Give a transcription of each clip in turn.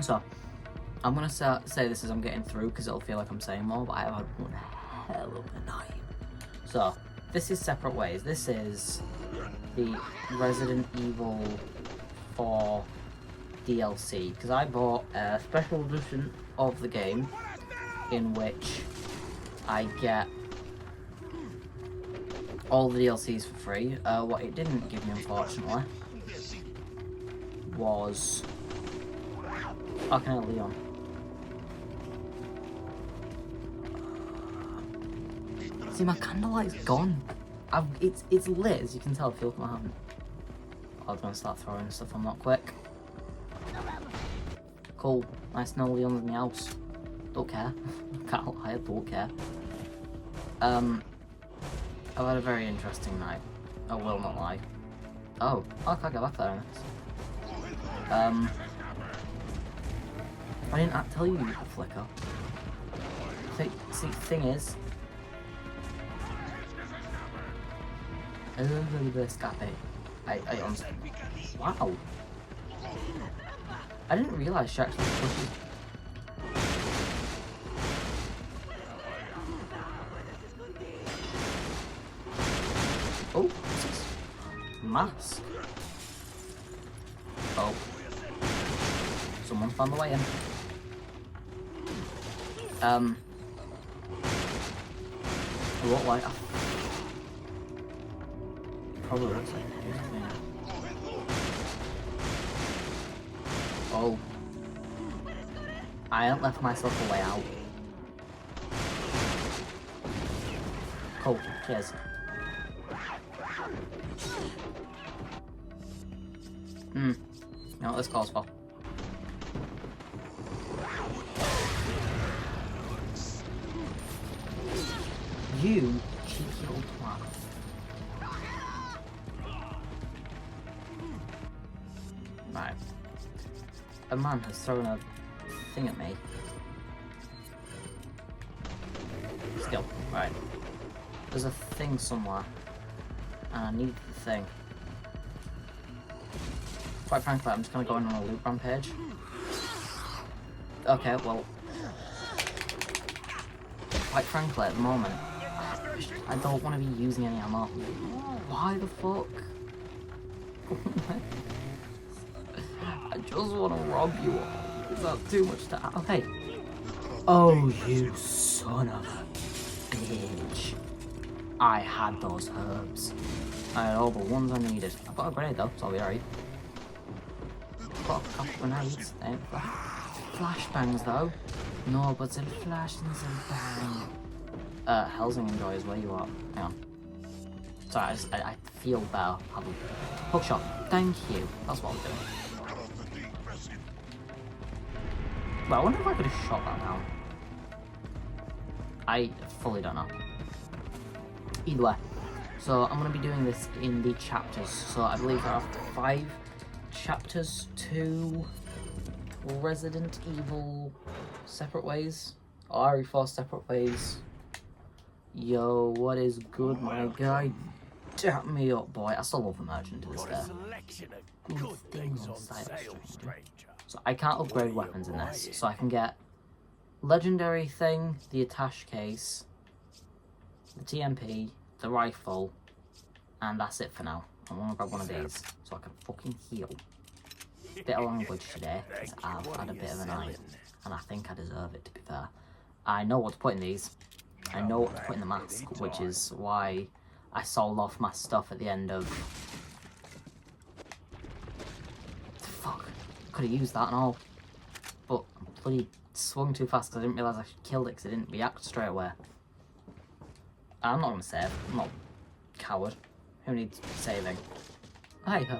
So, I'm gonna say this as I'm getting through because it'll feel like I'm saying more, but I have had one hell of a night. So, this is Separate Ways. This is the Resident Evil 4 DLC because I bought a special edition of the game in which I get all the DLCs for free. What it didn't give me, unfortunately, was fucking hell, Leon. See, my candlelight's gone. It's lit, as you can tell if you look at my hand. I'm gonna start throwing stuff on that quick. Cool. Nice to know Leon's in the house. Don't care. Can't lie, I don't care. I've had a very interesting night. I will not lie. Oh, I can't get back there. I didn't tell you the flicker. See, the thing is, I honestly, wow. I didn't realise she actually pushes. Oh, what's this? Mask. Oh. Someone found the way in. What like? Probably looks like it. Oh. I haven't left myself a way out. Cool, cheers. You know what this calls for? You cheeky old twat. Right. A man has thrown a thing at me. Skill. Right. There's a thing somewhere. And I need the thing. Quite frankly, I'm just gonna go in on a loot rampage. Okay, well. Quite frankly, at the moment, I don't want to be using any ammo. Why the fuck? I just want to rob you all. Is that too much to ask? Okay. Oh, you son of a bitch. I had those herbs. I had all the ones I needed. I've got a grenade though, so I'll be alright. Got a couple grenades. Flashbangs though. No, but some flash and some bang. Helsing Enjoy is where you are. Hang on. Sorry, I feel better. Have a hookshot. Thank you. That's what I'm doing. Well, I wonder if I could have shot that down. I fully don't know. Either way. So I'm going to be doing this in the chapters. So I believe there are 5 chapters to Resident Evil Separate Ways. Or RE4 Separate Ways. Yo, what is good, my guy? Dap me up, boy. I still love the merchant to this day. Good things on sale, so I can't upgrade weapons in this. So I can get legendary thing, the attache case, the TMP, the rifle, and that's it for now. I want to grab one of these so I can fucking heal. Bit of language today, because I've had a bit of a night, and I think I deserve it, to be fair. I know what to put in these. I know what to put in the mask, which is why I sold off my stuff at the end of... Fuck. Could have used that and all. But I bloody swung too fast because I didn't realise I killed it because it didn't react straight away. I'm not going to save. I'm not a coward. Who needs saving? Hey, ho.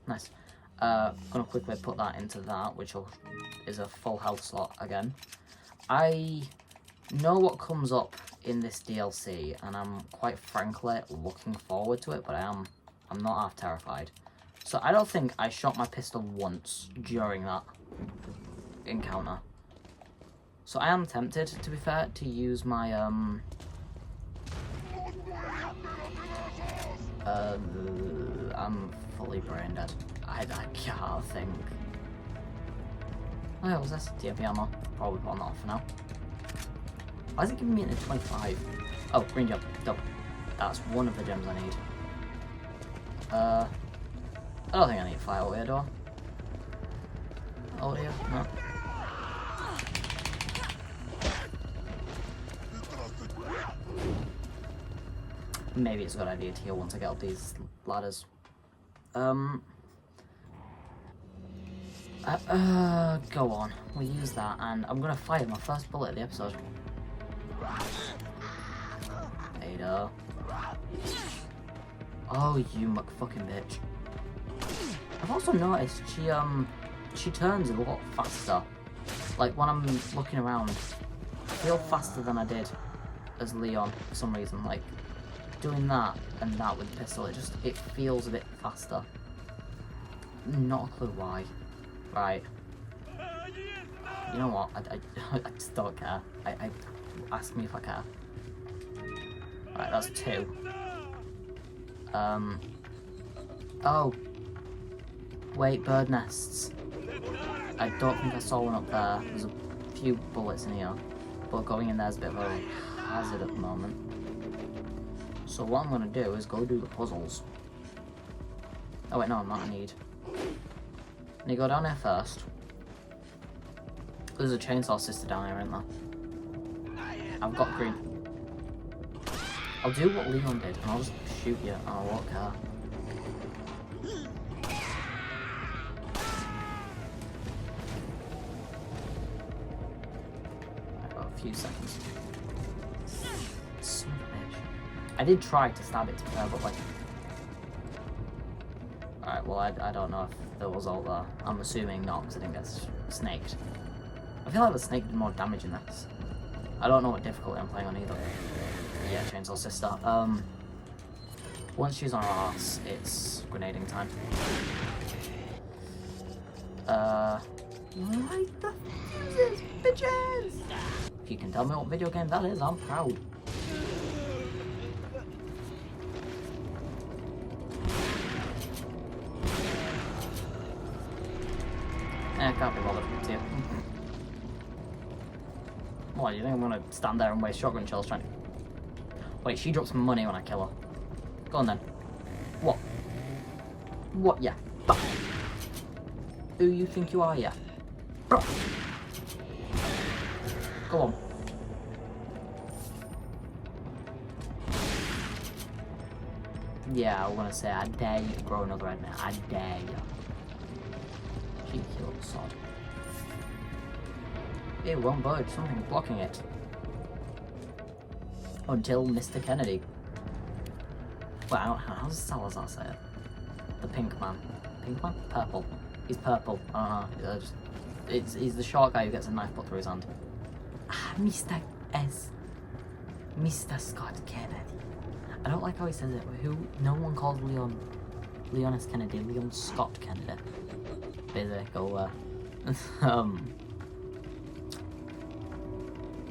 Nice. I'm going to quickly put that into that, which is a full health slot again. I know what comes up in this DLC, and I'm quite frankly looking forward to it, but I'm not half terrified. So I don't think I shot my pistol once during that encounter. So I am tempted, to be fair, to use my I'm fully brain dead. I can't think. Oh yeah, was this? DMP ammo. Probably put on that off for now. Why is it giving me a 25? Oh, green gem. Dope. That's one of the gems I need. I don't think I need fire audio, do I? Audio? No. Maybe it's a good idea to heal once I get up these ladders. Go on. We'll use that, and I'm gonna fire my first bullet of the episode. Ada. Oh, you fucking bitch. I've also noticed she turns a lot faster. Like when I'm looking around, I feel faster than I did as Leon for some reason. Like doing that and that with the pistol, it feels a bit faster. Not a clue why. Right. You know what? I just don't care. I ask me if I care. Right, that's 2. Oh. Wait, bird nests. I don't think I saw one up there. There's a few bullets in here, but going in there is a bit of a hazard at the moment. So what I'm gonna do is go do the puzzles. Oh wait, no, I'm not. I need to go down here first. There's a chainsaw sister down here, isn't there? I've got green. I'll do what Leon did, and I'll just shoot you, and I won't care. I've got a few seconds. Son of a bitch. I did try to stab it to be fair, but like... Alright, well I don't know if there was all there. I'm assuming not, because I didn't get snaked. I feel like the snake did more damage in this. I don't know what difficulty I'm playing on either. Yeah, Chainsaw Sister. Once she's on her ass, it's grenading time. Light the fuses, bitches! If you can tell me what video game that is, I'm proud. I can't be bothered with you. What, you think I'm gonna stand there and waste shotgun shells trying to... Wait, she drops money when I kill her. Go on then. What? What, yeah. Bah. Who you think you are, yeah? Bah. Go on. Yeah, I want to say I dare you to grow another head, man. I dare you. Cheeky little sod. It won't budge, something's blocking it. Until Mr. Kennedy. Well, how does Salazar say it? The pink man. Pink man? Purple. He's purple. I don't know. He's the short guy who gets a knife put through his hand. Ah, Mr. Scott Kennedy. I don't like how he says it. No one calls Leon S. Kennedy. Leon Scott Kennedy. Busy. Go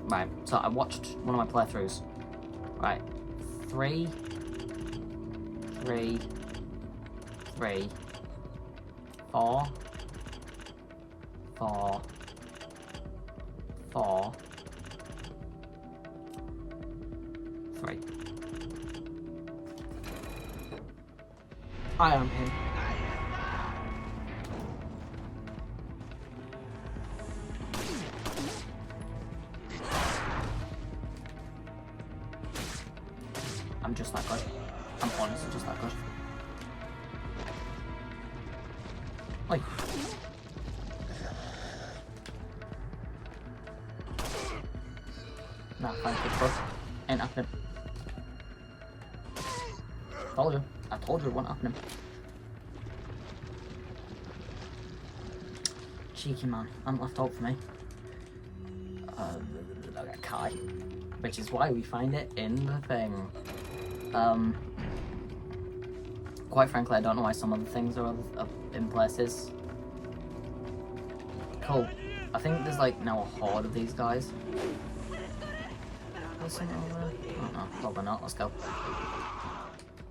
Right, so I watched one of my playthroughs. Right, 3, 4, 3. I am him. I'm just that good. I'm honestly just that good. Like. Nah, fine, good bro. Ain't happening. I told you it wasn't happening. Cheeky man, hasn't left hope for me. I got Kai. Which is why we find it in the thing. Quite frankly, I don't know why some other things are in places. Cool. I think there's like now a horde of these guys. There's something over there? I don't know. Probably not. Let's go.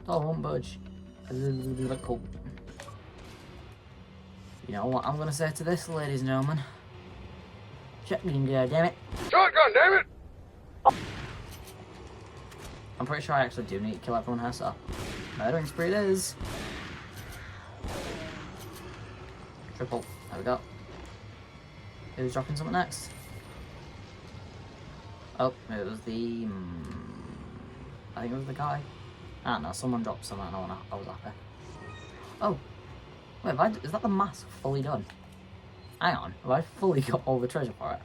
Oh, won't budge. Cool. You know what I'm gonna say to this, ladies and gentlemen? Shotgun, damn it. Shotgun, damn it! I'm pretty sure I actually do need to kill everyone here, so murdering spree it is. Triple. There we go. Who's dropping something next? Oh, it was the... I think it was the guy. I don't know, someone dropped something and I was happy. Oh. Wait, is that the mask fully done? Hang on, have I fully got all the treasure for it?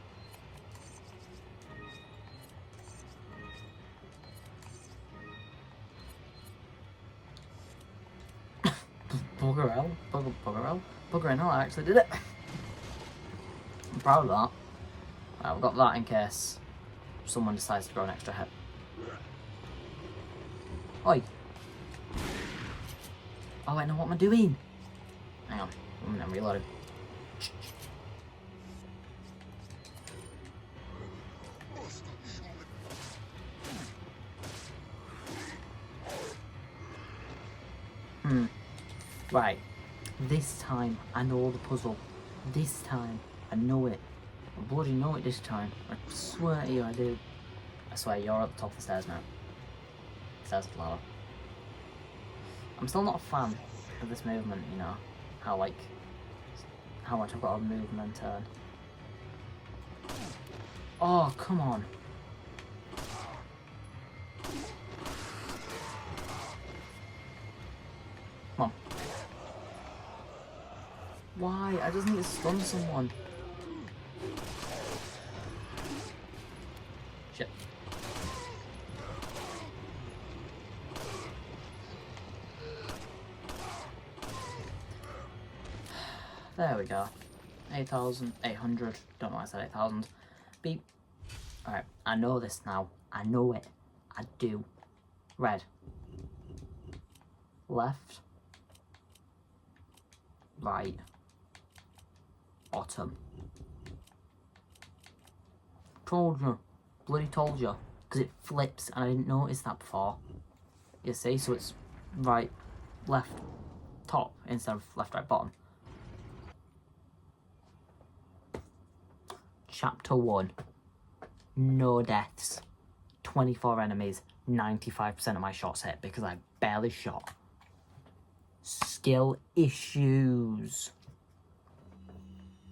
Bugger hell, bugger hell, I actually did it. I'm proud of that. I've got that in case someone decides to throw an extra hit. Oi! Oh, I know what am I doing? Hang on, I'm reloading. Right. This time, I know the puzzle. This time, I know it. I bloody know it this time. I swear to you, I do. I swear, you're at the top of the stairs now. Stairs are lower. I'm still not a fan of this movement, you know. How much I've got to move and then turn. Oh, come on. Come on. Why? I just need to stun someone. Shit. There we go. 8,800. Don't know why I said 8,000. Beep. Alright, I know this now. I know it. I do. Red. Left. Right. Bottom. Told you. Bloody told you. Because it flips and I didn't notice that before. You see? So it's right, left, top instead of left, right, bottom. Chapter 1. No deaths. 24 enemies. 95% of my shots hit because I barely shot. Skill issues.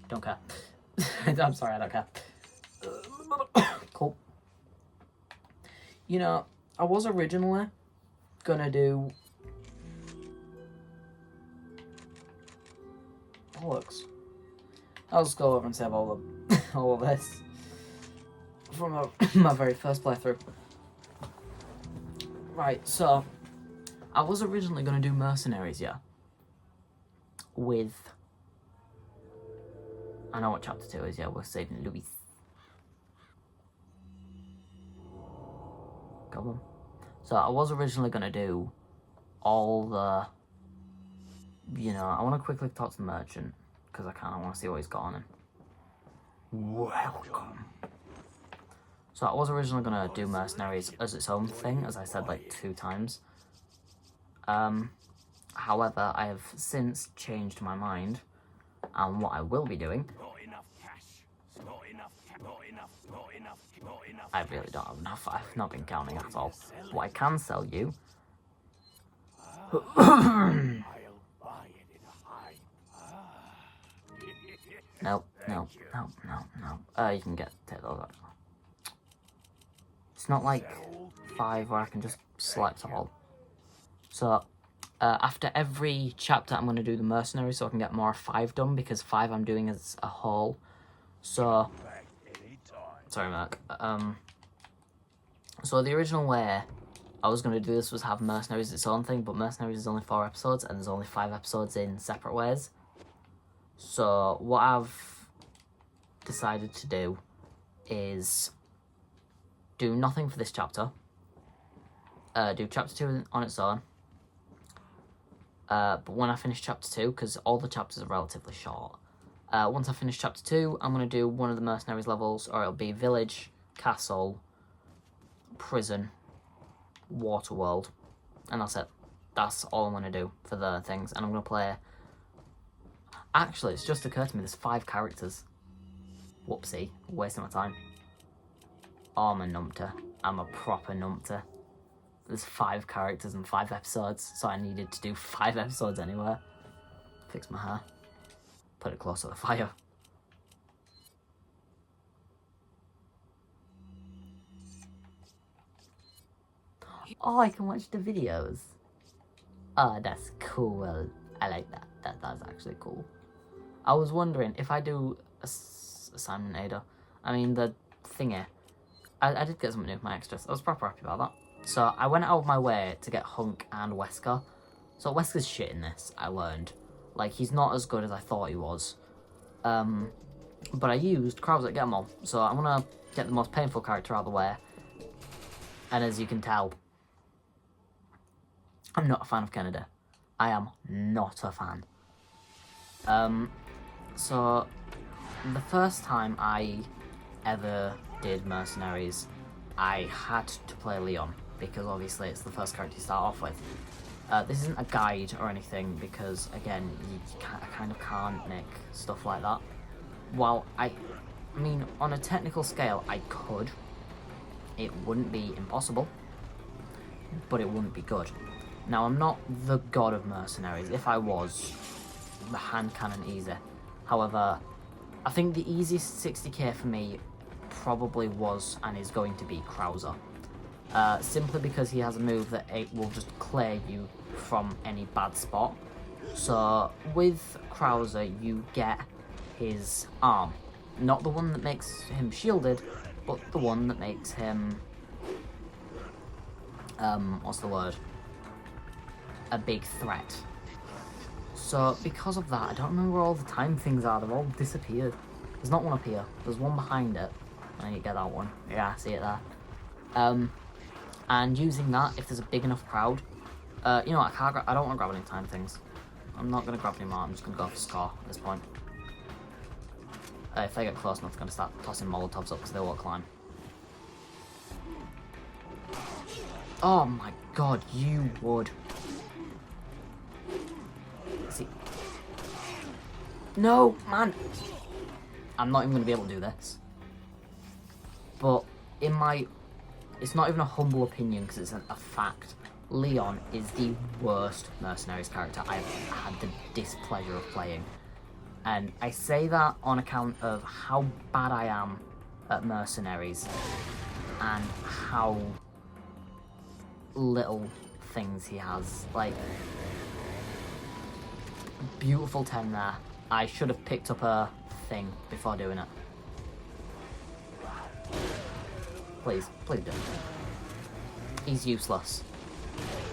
Don't care. I'm sorry, I don't care. Cool. You know, I was originally gonna do... bollocks. I'll just go over and save all of this from my very first playthrough. Right, so I was originally gonna do mercenaries, yeah. With... I know what chapter 2 is, yeah, we're saving Louis. Come on. So I was originally going to do all the... You know, I want to quickly talk to the merchant, because I kind of want to see what he's got on him. Welcome. So I was originally going to do mercenaries as its own thing, as I said like 2 times. However, I have since changed my mind, and what I will be doing... I really don't have enough. I've not been counting at all. What I can sell you... No. You can take those out. It's not like 5 where I can just select all. So, after every chapter I'm going to do the mercenary so I can get more 5 done, because 5 I'm doing as a whole. So... Sorry, Merc. So the original way I was going to do this was have mercenaries its own thing, but mercenaries is only 4 episodes, and there's only 5 episodes in separate ways. So what I've decided to do is do nothing for this chapter. Do chapter 2 on its own. But when I finish chapter 2, because all the chapters are relatively short, once I finish chapter 2, I'm going to do one of the mercenaries levels, or it'll be village, castle, prison, water world, and that's it. That's all I'm going to do for the things, and I'm going to play... Actually, it's just occurred to me there's 5 characters. Whoopsie, wasting my time. Oh, I'm a numpter. I'm a proper numpter. There's 5 characters and 5 episodes, so I needed to do 5 episodes anyway. Fix my hair. Put it close to the fire. Oh, I can watch the videos. Oh, that's cool. I like that. That's actually cool. I was wondering if I do assignment Ada. I mean the thingy. I did get something new with my extras. I was proper happy about that. So I went out of my way to get Hunk and Wesker. So Wesker's shit in this, I learned. Like, he's not as good as I thought he was. But I used Krauser to get them all. So I'm gonna get the most painful character out of the way. And as you can tell, I'm not a fan of Kennedy. I am not a fan. So the first time I ever did Mercenaries, I had to play Leon, because obviously it's the first character you start off with. This isn't a guide or anything, because again, I kind of can't make stuff like that. While I mean, on a technical scale, I could. It wouldn't be impossible, but it wouldn't be good. Now, I'm not the god of Mercenaries. If I was, the hand cannon easy. However, I think the easiest 60k for me probably was and is going to be Krauser. Simply because he has a move that it will just clear you from any bad spot. So with Krauser, you get his arm. Not the one that makes him shielded, but the one that makes him... what's the word? A big threat. So because of that, I don't remember where all the time things are. They've all disappeared. There's not one up here. There's one behind it. I need to get that one. Yeah, I see it there. And using that, if there's a big enough crowd, you know what, I don't want to grab any time things. I'm not going to grab any more. I'm just going to go for score at this point. If they get close enough, I'm going to start tossing Molotovs up because they won't climb. Oh my god, you would. See. No, man. I'm not even going to be able to do this. But in my... It's not even a humble opinion because it's a fact. Leon is the worst Mercenaries character I've had the displeasure of playing. And I say that on account of how bad I am at Mercenaries and how little things he has. Like, beautiful 10 there. I should have picked up a thing before doing it. Please, please don't. He's useless.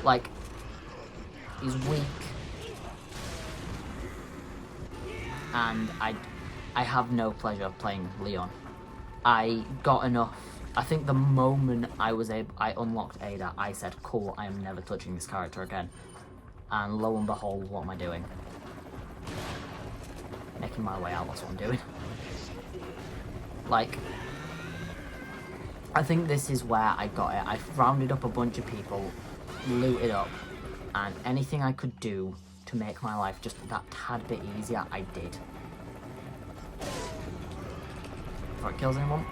Like, he's weak. And I have no pleasure playing Leon. I got enough. I think the moment I unlocked Ada, I said, cool, I am never touching this character again. And lo and behold, what am I doing? Making my way out, that's what I'm doing. Like, I think this is where I got it. I rounded up a bunch of people, looted up, and anything I could do to make my life just that tad bit easier, I did. Before it kills anyone.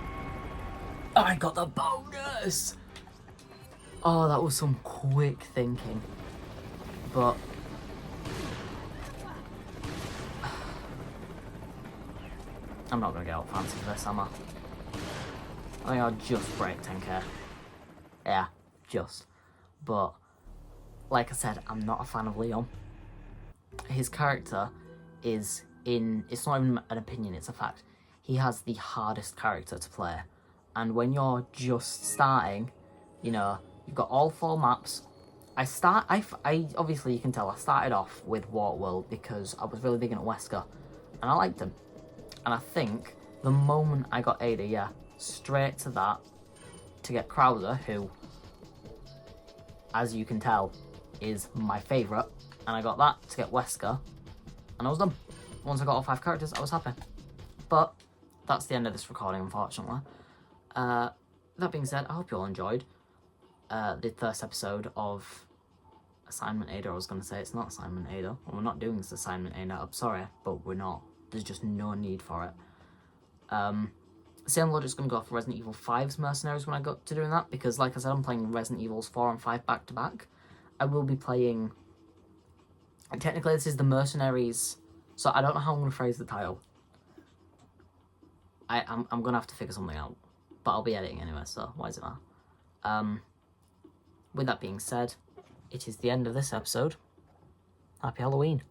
Oh, I got the bonus! Oh, that was some quick thinking. But... I'm not going to get out fancy for this, am I? I think I'll just break 10k. Yeah, just. But, like I said, I'm not a fan of Leon. His character is it's not even an opinion, it's a fact. He has the hardest character to play. And when you're just starting, you know, you've got all 4 maps. I obviously you can tell I started off with Waterworld because I was really big into Wesker. And I liked him. And I think the moment I got Ada, yeah, straight to that to get Krauser, who, as you can tell, is my favourite. And I got that to get Wesker, and I was done. Once I got all 5 characters, I was happy. But that's the end of this recording, unfortunately. That being said, I hope you all enjoyed the first episode of Assignment Ada. I was going to say it's not Assignment Ada. Well, we're not doing this Assignment Ada. I'm sorry, but we're not. There's just no need for it. Same logic's going to go for Resident Evil 5's Mercenaries when I got to doing that, because like I said, I'm playing Resident Evils 4 and 5 back to back. I will be playing... And technically this is the Mercenaries, so I don't know how I'm going to phrase the title. I'm going to have to figure something out, but I'll be editing anyway, so why does it matter? With that being said, it is the end of this episode. Happy Halloween.